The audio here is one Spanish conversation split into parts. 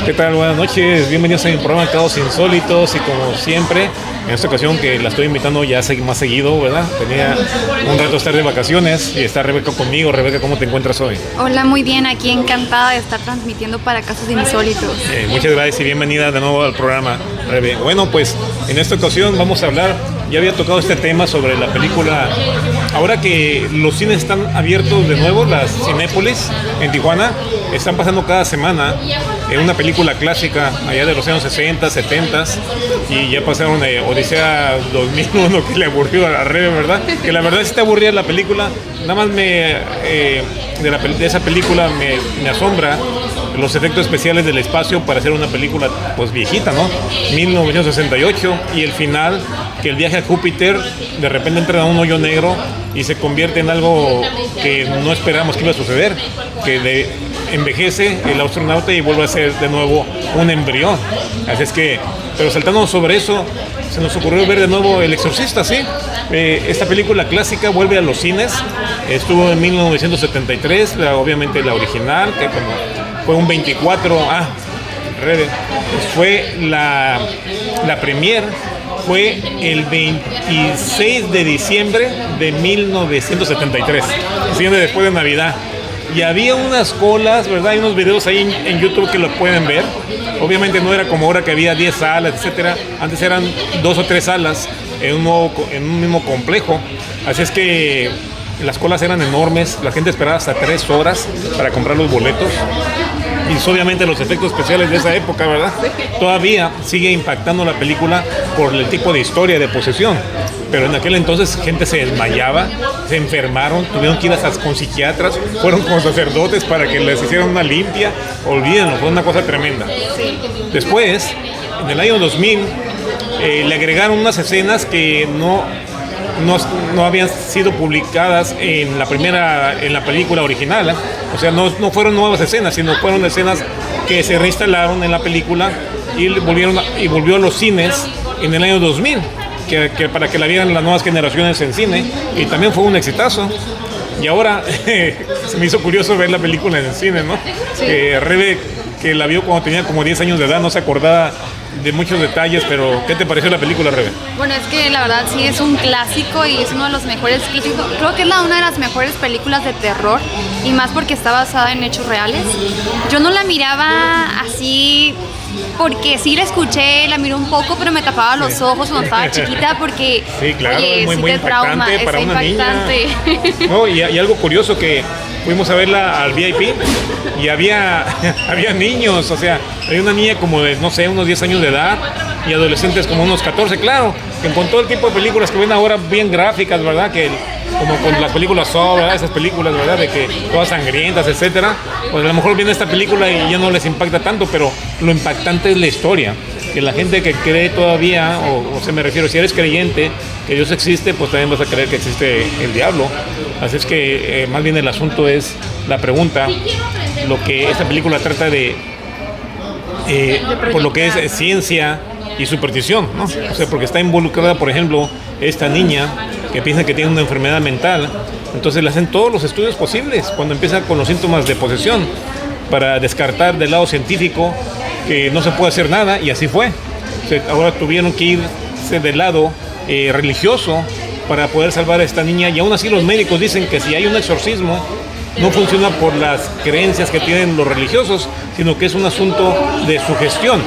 ¿Qué tal? Buenas noches, bienvenidos a mi programa Caos Insólitos y como siempre, en esta ocasión que la estoy invitando ya más seguido, ¿verdad? Tenía un rato de estar de vacaciones y está Rebeca conmigo. Rebeca, ¿cómo te encuentras hoy? Hola, muy bien, aquí encantada de estar transmitiendo para Casos Insólitos. Muchas gracias y bienvenida de nuevo al programa, Rebe. Bueno, pues en esta ocasión vamos a hablar, ya había tocado este tema sobre la película, ahora que los cines están abiertos de nuevo, las Cinépolis en Tijuana, están pasando cada semana una película clásica allá de los años 60, 70 y ya pasaron Odisea 2001 que le aburrió a Rebe, ¿verdad? Que la verdad sí está aburrida la película, nada más de esa película me asombra los efectos especiales del espacio para hacer una película pues viejita, ¿no? 1968 y el final, que el viaje a Júpiter de repente entra a un hoyo negro y se convierte en algo que no esperamos que iba a suceder, que envejece el astronauta y vuelve a ser de nuevo un embrión. Así es que, pero saltando sobre eso, se nos ocurrió ver de nuevo El Exorcista, ¿sí? Esta película clásica vuelve a los cines, estuvo en 1973, obviamente la original, que como fue un 24, fue la premier, fue el 26 de diciembre de 1973, siguiendo después de Navidad. Y había unas colas, ¿verdad? Hay unos videos ahí en YouTube que los pueden ver. Obviamente no era como ahora que había 10 salas, etcétera. Antes eran 2 o 3 salas en un mismo complejo. Así es que las colas eran enormes. La gente esperaba hasta 3 horas para comprar los boletos. Y obviamente los efectos especiales de esa época, ¿verdad? Todavía sigue impactando la película por el tipo de historia de posesión. Pero en aquel entonces gente se desmayaba, se enfermaron, tuvieron que ir con psiquiatras, fueron con sacerdotes para que les hicieran una limpia. Olvídenlo, fue una cosa tremenda. Después, en el año 2000, le agregaron unas escenas que no habían sido publicadas en la película original, ¿eh? O sea, no fueron nuevas escenas, sino fueron escenas que se reinstalaron en la película y volvió a los cines en el año 2000, que para que la vieran las nuevas generaciones en cine, y también fue un exitazo. Y ahora se me hizo curioso ver la película en el cine, ¿no? Sí. Rebe, que la vio cuando tenía como 10 años de edad, no se acordaba de muchos detalles, pero ¿qué te pareció la película, Rebe? Bueno, es que la verdad sí es un clásico y es uno de los mejores clásicos. Creo que es una de las mejores películas de terror y más porque está basada en hechos reales. Yo no la miraba así porque sí la escuché, la miré un poco, pero me tapaba los ojos cuando estaba chiquita porque, sí, claro, oye, muy impactante trauma, para una impactante. Niña. No, y algo curioso que fuimos a verla al VIP y había niños, o sea, había una niña como de, no sé, unos 10 años de edad y adolescentes como unos 14, claro, que con todo el tipo de películas que ven ahora bien gráficas, ¿verdad? Que como con las películas Saw, ¿verdad? Esas películas, ¿verdad? De que todas sangrientas, etcétera. Pues a lo mejor viene esta película y ya no les impacta tanto, pero lo impactante es la historia. Que la gente que cree todavía, o se me refiero, si eres creyente que Dios existe, pues también vas a creer que existe el diablo. Así es que más bien el asunto es la pregunta, lo que esta película trata de por lo que es ciencia y superstición, ¿no? O sea, porque está involucrada, por ejemplo, esta niña que piensa que tiene una enfermedad mental, entonces le hacen todos los estudios posibles cuando empieza con los síntomas de posesión para descartar del lado científico que no se puede hacer nada, y así fue. O sea, ahora tuvieron que irse del lado religioso para poder salvar a esta niña, y aún así los médicos dicen que si hay un exorcismo no funciona por las creencias que tienen los religiosos, sino que es un asunto de sugestión.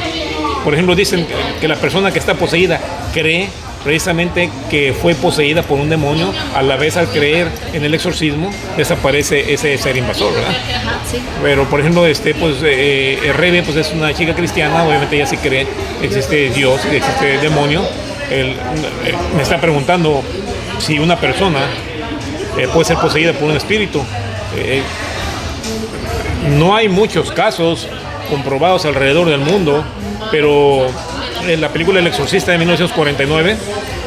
Por ejemplo, dicen que la persona que está poseída cree precisamente que fue poseída por un demonio, a la vez al creer en el exorcismo desaparece ese ser invasor, ¿verdad? Ajá, sí. Pero por ejemplo, Rebe pues es una chica cristiana, obviamente ella sí cree que existe Dios, que existe demonio. Me está preguntando si una persona puede ser poseída por un espíritu. No hay muchos casos comprobados alrededor del mundo, pero la película El Exorcista de 1949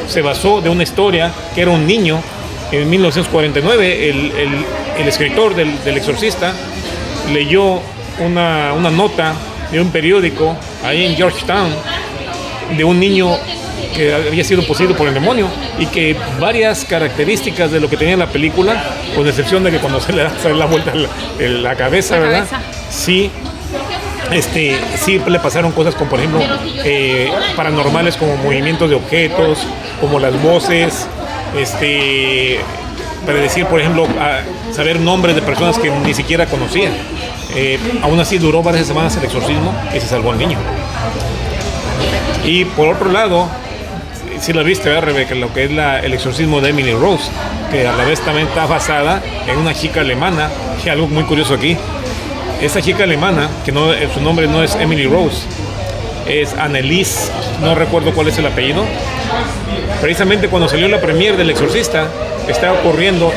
se basó de una historia que era un niño. En 1949 el escritor del Exorcista leyó una nota de un periódico ahí en Georgetown de un niño que había sido poseído por el demonio, y que varias características de lo que tenía la película, con excepción de que cuando se le da la vuelta la cabeza, ¿verdad? Sí, Sí le pasaron cosas como, por ejemplo, paranormales, como movimientos de objetos, como las voces, predecir, por ejemplo, saber nombres de personas que ni siquiera conocía. Aún así duró varias semanas el exorcismo y se salvó el niño. Y por otro lado, si la viste, ¿verdad, Rebeca? Lo que es el exorcismo de Emily Rose, que a la vez también está basada en una chica alemana, que algo muy curioso aquí. Esta chica alemana, que no, su nombre no es Emily Rose, es Annelies, no recuerdo cuál es el apellido. Precisamente cuando salió la premier del Exorcista, estaba ocurriendo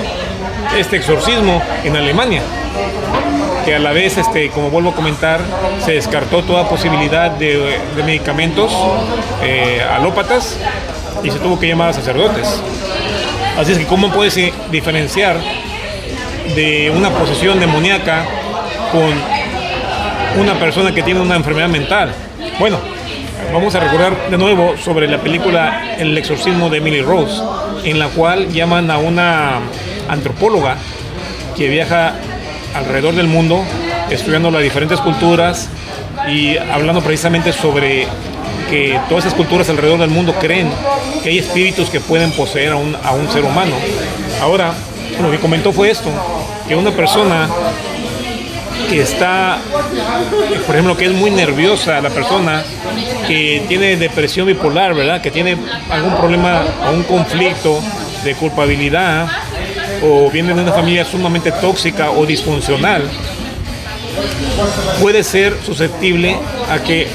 este exorcismo en Alemania, que a la vez, como vuelvo a comentar, se descartó toda posibilidad de medicamentos alópatas y se tuvo que llamar a sacerdotes. Así es que, ¿cómo puedes diferenciar de una posesión demoníaca con una persona que tiene una enfermedad mental? Bueno, vamos a recordar de nuevo sobre la película El exorcismo de Emily Rose, en la cual llaman a una antropóloga que viaja alrededor del mundo estudiando las diferentes culturas y hablando precisamente sobre que todas esas culturas alrededor del mundo creen que hay espíritus que pueden poseer a un ser humano. Ahora, lo que comentó fue esto, que una persona que está, por ejemplo, que es muy nerviosa, la persona que tiene depresión bipolar, ¿verdad? Que tiene algún problema o un conflicto de culpabilidad, o viene de una familia sumamente tóxica o disfuncional, puede ser susceptible a que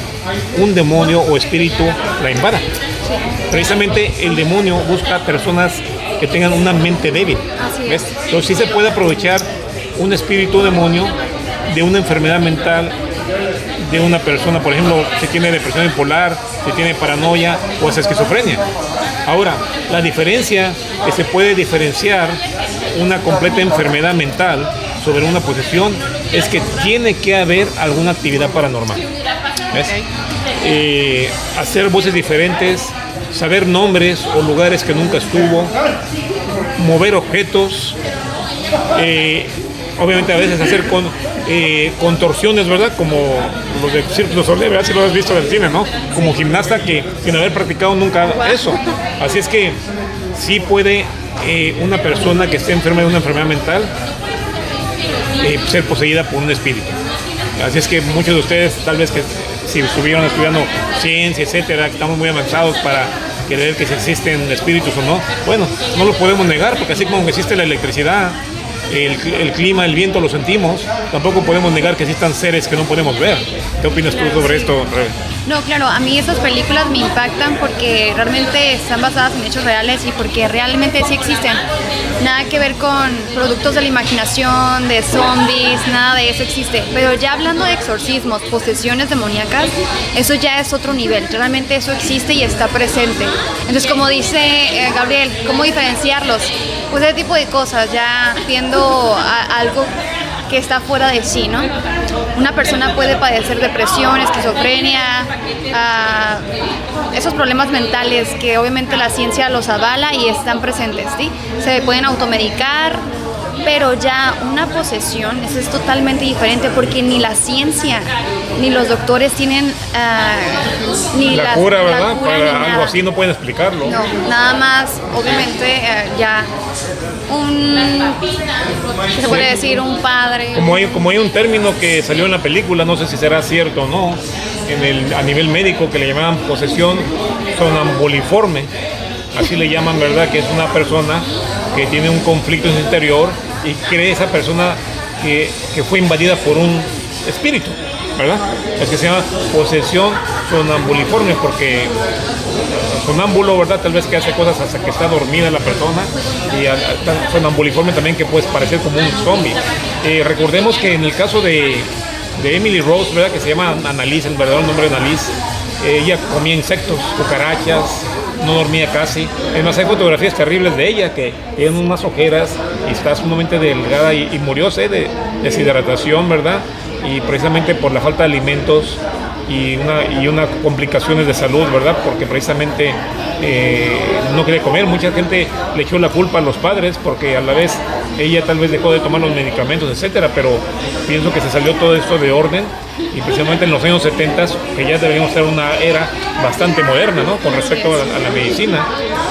un demonio o espíritu la invada. Precisamente el demonio busca personas que tengan una mente débil. ¿Ves? Entonces sí se puede aprovechar un espíritu demonio de una enfermedad mental de una persona, por ejemplo, si tiene depresión bipolar, si tiene paranoia o es esquizofrenia. Ahora, la diferencia que se puede diferenciar una completa enfermedad mental sobre una posesión es que tiene que haber alguna actividad paranormal. ¿Ves? Hacer voces diferentes, saber nombres o lugares que nunca estuvo, mover objetos, obviamente a veces hacer contorsiones, ¿verdad? Como los de Cirque du Soleil, ¿verdad? Si lo has visto en el cine, ¿no? Como gimnasta que sin haber practicado nunca eso. Así es que sí puede una persona que esté enferma de una enfermedad mental ser poseída por un espíritu. Así es que muchos de ustedes, tal vez que si estuvieron estudiando ciencia, etcétera, que estamos muy avanzados para creer que si existen espíritus o no, bueno, no lo podemos negar, porque así como existe la electricidad, el clima, el viento, lo sentimos, tampoco podemos negar que existan seres que no podemos ver. ¿Qué opinas tú sobre esto, Rebe? No, claro, a mí esas películas me impactan porque realmente están basadas en hechos reales y porque realmente sí existen. Nada que ver con productos de la imaginación, de zombies, nada de eso existe. Pero ya hablando de exorcismos, posesiones demoníacas, eso ya es otro nivel. Realmente eso existe y está presente. Entonces, como dice Gabriel, ¿cómo diferenciarlos? Pues ese tipo de cosas, ya viendo algo que está fuera de sí, ¿no? Una persona puede padecer depresión, esquizofrenia, esos problemas mentales que obviamente la ciencia los avala y están presentes, ¿sí? Se pueden automedicar, pero ya una posesión, eso es totalmente diferente porque ni la ciencia ni los doctores tienen ni la cura, ¿verdad? Para algo así no pueden explicarlo. No, nada más, obviamente, ya se puede decir un padre. Como hay un término que salió en la película, no sé si será cierto o no, a nivel médico, que le llamaban posesión sonambuliforme. Así le llaman, ¿verdad? Que es una persona que tiene un conflicto en su interior y cree esa persona que fue invadida por un espíritu, ¿verdad? Es que se llama posesión sonambuliforme porque sonámbulo, ¿verdad? Tal vez que hace cosas hasta que está dormida la persona, y sonambuliforme también, que puede parecer como un zombie. Recordemos que en el caso de Emily Rose, ¿verdad? Que se llama Annelies, el verdadero nombre de Annelies, ella comía insectos, cucarachas, no dormía casi. Es más, hay fotografías terribles de ella que tienen unas ojeras y está sumamente delgada y murió de deshidratación, ¿verdad? Y precisamente por la falta de alimentos y una complicaciones de salud, ¿verdad? Porque precisamente no quería comer. Mucha gente le echó la culpa a los padres porque a la vez ella tal vez dejó de tomar los medicamentos, etcétera, pero pienso que se salió todo esto de orden y precisamente en los años 70, que ya deberíamos ser una era bastante moderna, ¿no? Con respecto a la medicina.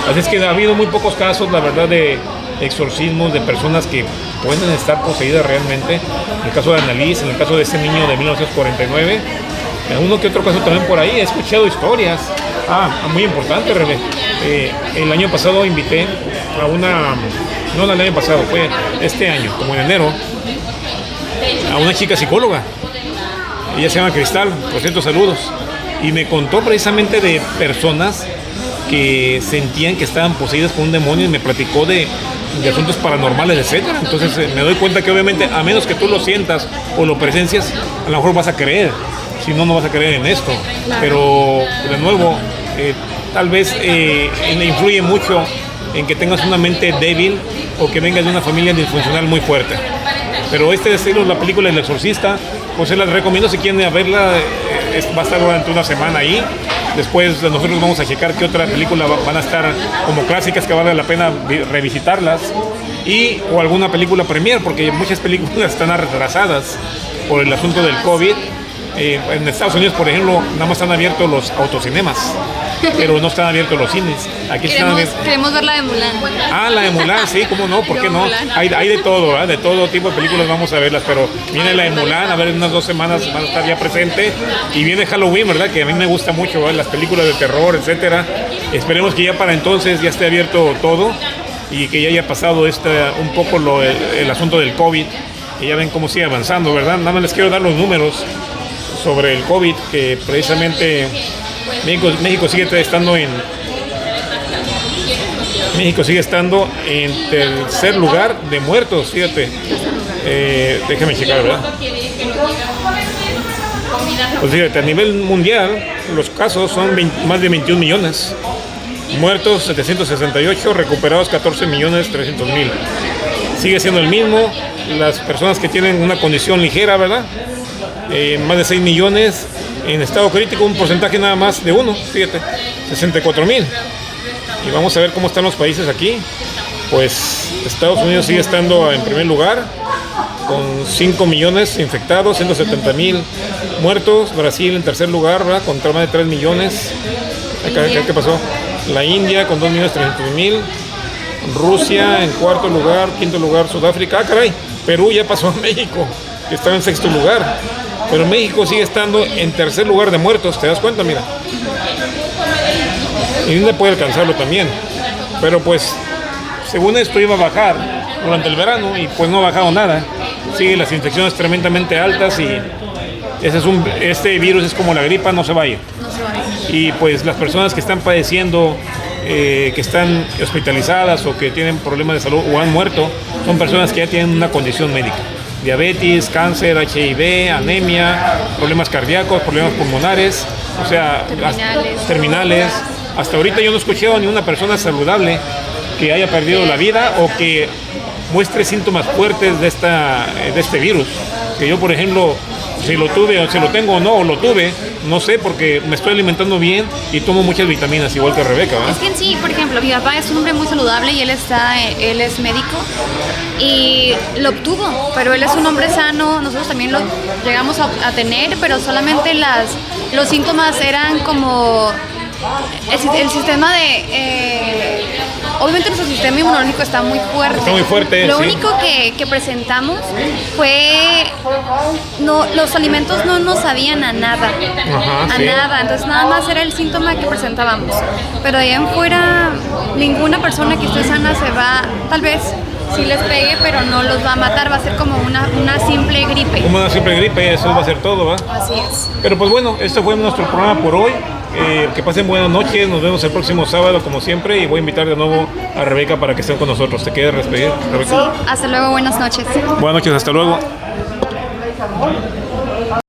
Así es que ha habido muy pocos casos, la verdad, de exorcismos de personas que pueden estar poseídas realmente. En el caso de Annalise, en el caso de ese niño de 1949, en uno que otro caso también por ahí he escuchado historias. Muy importante, René. El año pasado invité a una, no el año pasado, fue este año, como en enero, a una chica psicóloga. Ella se llama Cristal, por cierto, saludos. Y me contó precisamente de personas que sentían que estaban poseídas por un demonio y me platicó de asuntos paranormales, etcétera. Entonces me doy cuenta que obviamente a menos que tú lo sientas o lo presencias, a lo mejor vas a creer. Si no, no vas a creer en esto. Claro. Pero de nuevo, tal vez influye mucho en que tengas una mente débil o que vengas de una familia disfuncional muy fuerte. Pero este estilo, la película El Exorcista, pues se las recomiendo si quieren verla. Va a estar durante una semana ahí. Después nosotros vamos a checar qué otra película van a estar como clásicas que vale la pena revisitarlas, o alguna película premier, porque muchas películas están retrasadas por el asunto del COVID. En Estados Unidos, por ejemplo, nada más están abiertos los autocinemas, pero no están abiertos los cines. Aquí queremos ver la de Mulan. La de Mulan, sí, cómo no, ¿por qué no? Hay de todo, ¿verdad? De todo tipo de películas vamos a verlas, pero viene la de Mulan, a ver, en unas 2 semanas van a estar ya presente, y viene Halloween, ¿verdad? Que a mí me gusta mucho, ¿verdad? Las películas de terror, etcétera. Esperemos que ya para entonces ya esté abierto todo y que ya haya pasado un poco el asunto del COVID, que ya ven cómo sigue avanzando, ¿verdad? Nada más les quiero dar los números sobre el COVID, que precisamente México sigue estando en tercer lugar de muertos, fíjate. Déjame checar, ¿verdad? Pues fíjate, a nivel mundial los casos son más de 21 millones, muertos 768, recuperados 14.300.000. Sigue siendo el mismo. Las personas que tienen una condición ligera, ¿verdad? Más de 6 millones. En estado crítico, un porcentaje nada más de 1, fíjate, 64.000. Y vamos a ver cómo están los países aquí. Pues Estados Unidos sigue estando en primer lugar, con 5 millones infectados, 170.000 muertos. Brasil en tercer lugar, ¿verdad? Con más de 3 millones. ¿Qué pasó? La India con 2.300.000. Rusia en cuarto lugar, quinto lugar Sudáfrica. Caray, Perú ya pasó a México, que estaba en sexto lugar. Pero México sigue estando en tercer lugar de muertos, ¿te das cuenta? Mira. Y no puede alcanzarlo también. Pero pues, según esto iba a bajar durante el verano y pues no ha bajado nada. Siguen las infecciones tremendamente altas y este virus es como la gripa, no se va a ir. Y pues las personas que están padeciendo, que están hospitalizadas o que tienen problemas de salud o han muerto, son personas que ya tienen una condición médica. Diabetes, cáncer, HIV, anemia, problemas cardíacos, problemas pulmonares, o sea, terminales. Hasta ahorita yo no he escuchado ni una persona saludable que haya perdido la vida o que muestre síntomas fuertes de este virus. Que yo, por ejemplo, si lo tuve o si lo tengo o no, o lo tuve, no sé, porque me estoy alimentando bien y tomo muchas vitaminas, igual que Rebeca, ¿verdad? Es que en sí, por ejemplo, mi papá es un hombre muy saludable y él es médico y lo obtuvo, pero él es un hombre sano. Nosotros también lo llegamos a tener, pero solamente los síntomas eran como el sistema obviamente nuestro sistema inmunológico está muy fuerte. Está muy fuerte. Lo único que presentamos fue los alimentos no nos sabían a nada. Ajá, nada. Entonces nada más era el síntoma que presentábamos. Pero de ahí en fuera, ninguna persona que esté sana se va, tal vez sí les pegue, pero no los va a matar. Va a ser como una simple gripe. Como una simple gripe, eso va a ser todo, ¿va? Así es. Pero pues bueno, este fue nuestro programa por hoy. Que pasen buenas noches, nos vemos el próximo sábado como siempre y voy a invitar de nuevo a Rebeca para que estén con nosotros. ¿Te quieres despedir, Rebeca? Sí, hasta luego, buenas noches. Buenas noches, hasta luego.